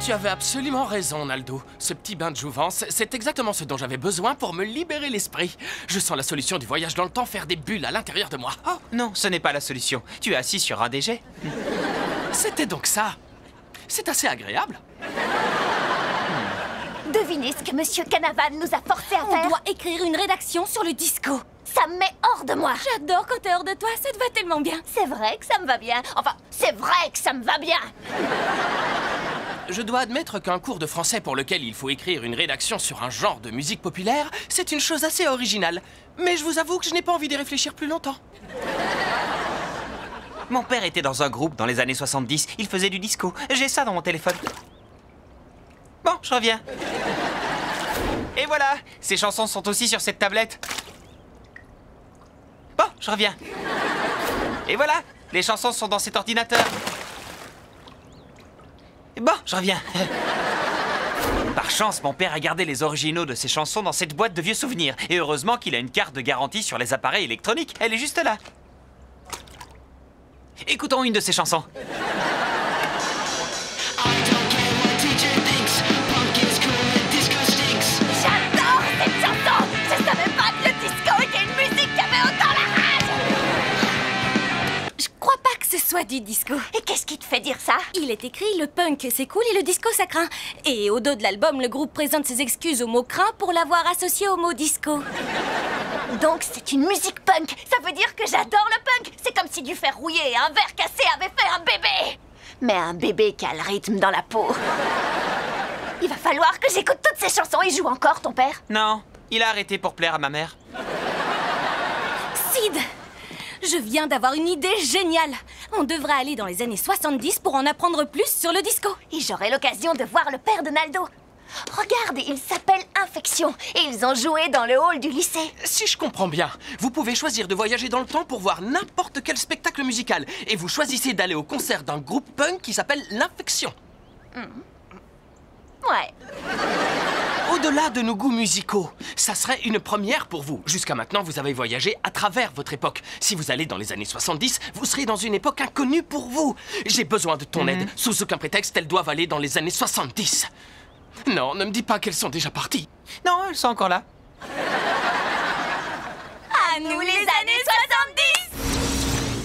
Tu avais absolument raison, Naldo. Ce petit bain de jouvence, c'est exactement ce dont j'avais besoin pour me libérer l'esprit. Je sens la solution du voyage dans le temps faire des bulles à l'intérieur de moi. Oh, non, ce n'est pas la solution. Tu es assis sur un déjet. C'était donc ça. C'est assez agréable. Devinez ce que Monsieur Canavan nous a forcé à faire. On doit écrire une rédaction sur le disco. Ça me met hors de moi. J'adore quand t'es hors de toi, ça te va tellement bien. C'est vrai que ça me va bien. Enfin, c'est vrai que ça me va bien. Je dois admettre qu'un cours de français pour lequel il faut écrire une rédaction sur un genre de musique populaire, c'est une chose assez originale. Mais je vous avoue que je n'ai pas envie d'y réfléchir plus longtemps. Mon père était dans un groupe dans les années 70. Il faisait du disco. J'ai ça dans mon téléphone. Bon, je reviens. Et voilà, ces chansons sont aussi sur cette tablette. Bon, je reviens. Et voilà, les chansons sont dans cet ordinateur. Bon, je reviens. Par chance, mon père a gardé les originaux de ces chansons dans cette boîte de vieux souvenirs. Et heureusement qu'il a une carte de garantie sur les appareils électroniques. Elle est juste là. Écoutons une de ces chansons. J'adore cette chanson. Je savais pas que le disco était une musique qui avait autant la rage. Je crois pas que ce soit du disco. Et qu'est-ce qui te fait dire ça? Il est écrit le punk c'est cool et le disco ça craint. Et au dos de l'album, le groupe présente ses excuses au mot craint pour l'avoir associé au mot disco. Donc c'est une musique punk. Ça veut dire que j'adore le punk. C'est comme si du fer rouillé et un verre cassé avaient fait un bébé. Mais un bébé qui a le rythme dans la peau. Il va falloir que j'écoute toutes ces chansons. Il joue encore, ton père? Non, il a arrêté pour plaire à ma mère. Sid, je viens d'avoir une idée géniale. On devrait aller dans les années 70 pour en apprendre plus sur le disco. Et j'aurai l'occasion de voir le père de Naldo. Regarde, il s'appelle Infection. Et ils ont joué dans le hall du lycée. Si je comprends bien, vous pouvez choisir de voyager dans le temps pour voir n'importe quel spectacle musical. Et vous choisissez d'aller au concert d'un groupe punk qui s'appelle L'Infection. Ouais. Au-delà de nos goûts musicaux, ça serait une première pour vous. Jusqu'à maintenant, vous avez voyagé à travers votre époque. Si vous allez dans les années 70, vous serez dans une époque inconnue pour vous. J'ai besoin de ton aide. Sous aucun prétexte, elles doivent aller dans les années 70. Non, ne me dis pas qu'elles sont déjà parties. Non, elles sont encore là. À nous les années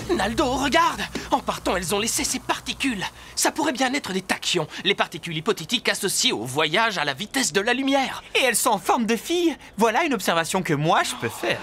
70! Naldo, regarde! En partant, elles ont laissé ces particules. Ça pourrait bien être des tachyons, les particules hypothétiques associées au voyage à la vitesse de la lumière. Et elles sont en forme de filles. Voilà une observation que moi, je peux faire.